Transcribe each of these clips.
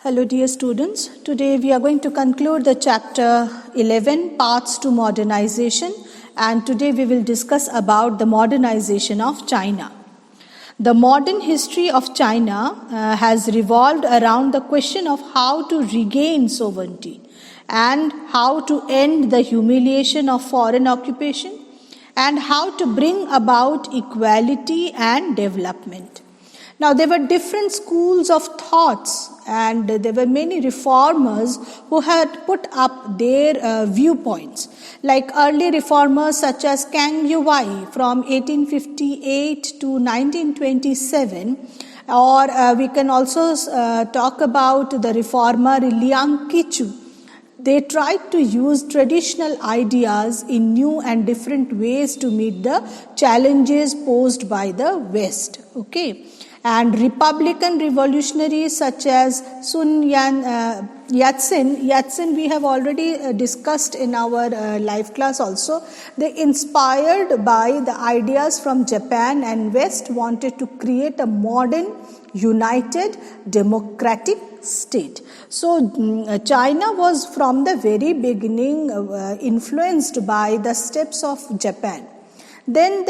Hello dear students, today we are going to conclude the chapter 11 Paths to Modernization, and today we will discuss about the modernization of China. The modern history of China has revolved around the question of how to regain sovereignty and how to end the humiliation of foreign occupation and how to bring about equality and development. Now, there were different schools of thoughts and there were many reformers who had put up their viewpoints. Like early reformers such as Kang Youwei from 1858 to 1927, or we can also talk about the reformer Liang Qichu. They tried to use traditional ideas in new and different ways to meet the challenges posed by the West. Okay. And Republican revolutionaries such as Sun Yat-sen we have already discussed in our live class also. They, inspired by the ideas from Japan and West, wanted to create a modern, united, democratic state. So China was from the very beginning influenced by the steps of Japan. Then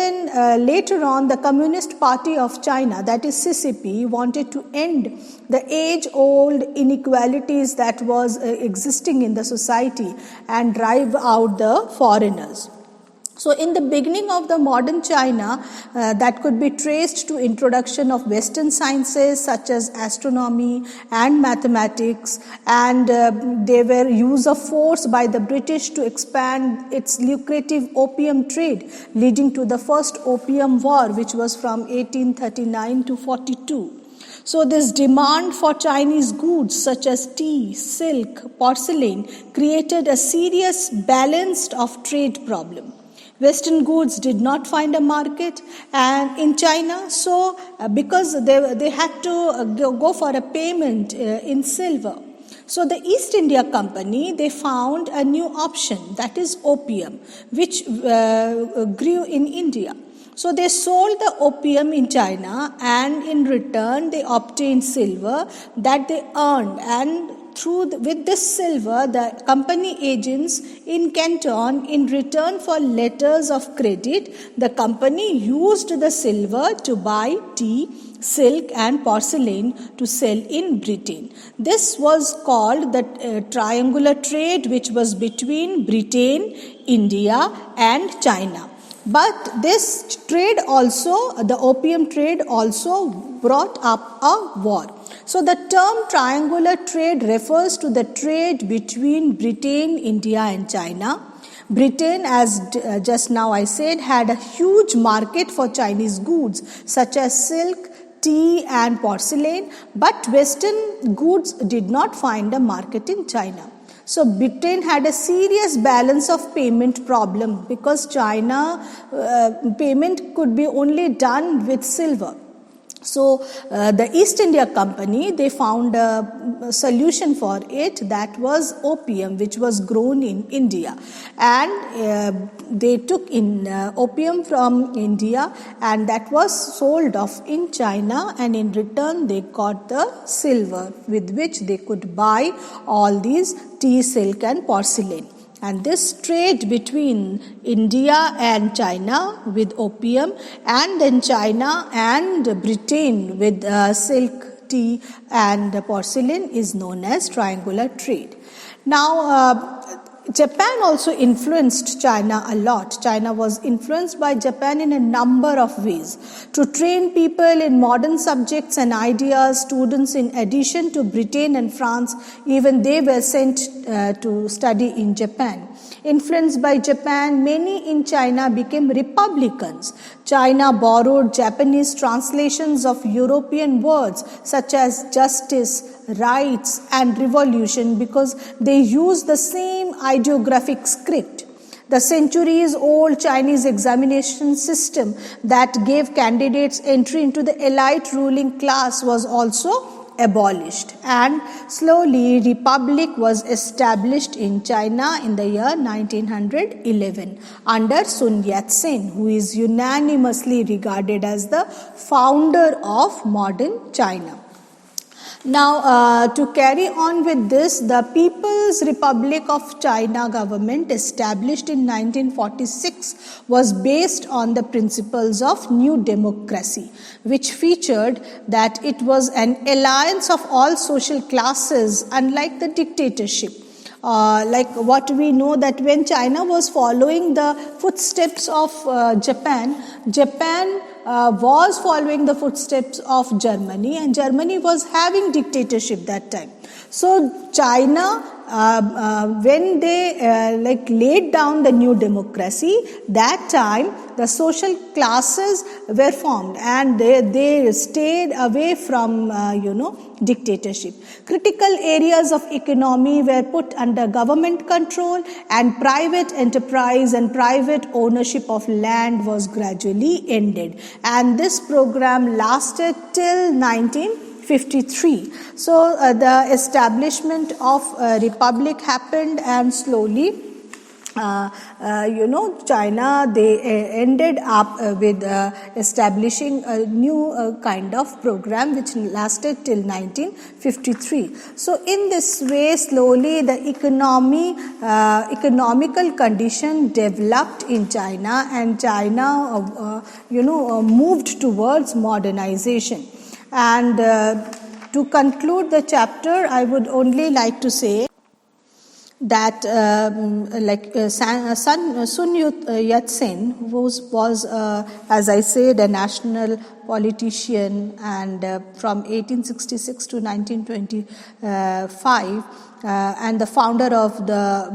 later on, the Communist Party of China, that is CCP, wanted to end the age-old inequalities that was existing in the society and drive out the foreigners. So in the beginning of the modern China, that could be traced to introduction of Western sciences such as astronomy and mathematics, and they were use of force by the British to expand its lucrative opium trade, leading to the first opium war, which was from 1839 to 42. So this demand for Chinese goods such as tea, silk, porcelain created a serious balanced of trade problem. Western goods did not find a market and in China, so because they had to go for a payment in silver. So the East India Company, they found a new option, that is opium, which grew in India. So they sold the opium in China and in return they obtained silver that they earned, and with this silver, the company agents in Canton, in return for letters of credit, the company used the silver to buy tea, silk and porcelain to sell in Britain. This was called the triangular trade, which was between Britain, India and China. But this trade also, the opium trade also brought up a war. So the term triangular trade refers to the trade between Britain, India and China. Britain, as just now I said, had a huge market for Chinese goods such as silk, tea and porcelain, but Western goods did not find a market in China. So Britain had a serious balance of payment problem because China payment could be only done with silver. So the East India Company, they found a solution for it, that was opium, which was grown in India, and they took in opium from India and that was sold off in China, and in return they got the silver with which they could buy all these tea, silk and porcelain. And this trade between India and China with opium, and then China and Britain with silk, tea and porcelain is known as triangular trade. Now, Japan also influenced China a lot. China was influenced by Japan in a number of ways. To train people in modern subjects and ideas, students in addition to Britain and France, even they were sent to study in Japan. Influenced by Japan, many in China became republicans. China borrowed Japanese translations of European words such as justice, rights and revolution because they used the same ideographic script. The centuries-old Chinese examination system that gave candidates entry into the elite ruling class was also abolished, and slowly republic was established in China in the year 1911 under Sun Yat-sen, who is unanimously regarded as the founder of modern China. Now, to carry on with this, the People's Republic of China government, established in 1946, was based on the principles of New Democracy, which featured that it was an alliance of all social classes, unlike the dictatorship. Like what we know, that when China was following the footsteps of Japan was following the footsteps of Germany, and Germany was having dictatorship that time. So China, when they laid down the New Democracy, that time the social classes were formed, and they stayed away from dictatorship. Critical areas of economy were put under government control, and private enterprise and private ownership of land was gradually ended. And this program lasted till 1953. So the establishment of a republic happened, and slowly China, they ended up with establishing a new kind of program which lasted till 1953. So in this way, slowly the economical condition developed in China, and China moved towards modernization. And to conclude the chapter, I would only like to say that Sun Yat-sen was as I said, a national politician, and from 1866 to 1925, and the founder of the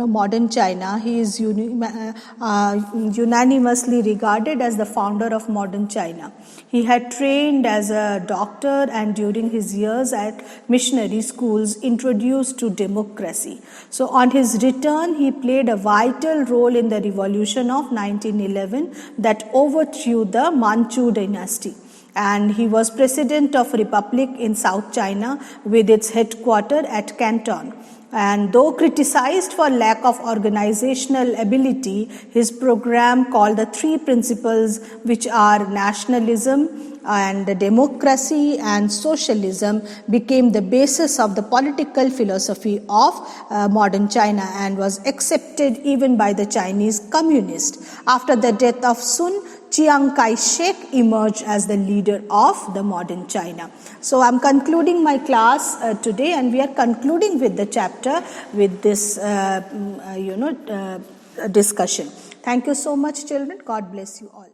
modern China. He is unanimously regarded as the founder of modern China. He had trained as a doctor, and during his years at missionary schools introduced to democracy. So on his return, he played a vital role in the revolution of 1911 that overthrew the Manchu dynasty. And he was president of Republic in South China with its headquarters at Canton. And though criticized for lack of organizational ability, his program, called the Three Principles, which are nationalism and democracy and socialism, became the basis of the political philosophy of modern China, and was accepted even by the Chinese communists. After the death of Sun, Chiang Kai-shek emerged as the leader of the modern China. So I'm concluding my class today, and we are concluding with the chapter with this discussion. Thank you so much, children. God bless you all.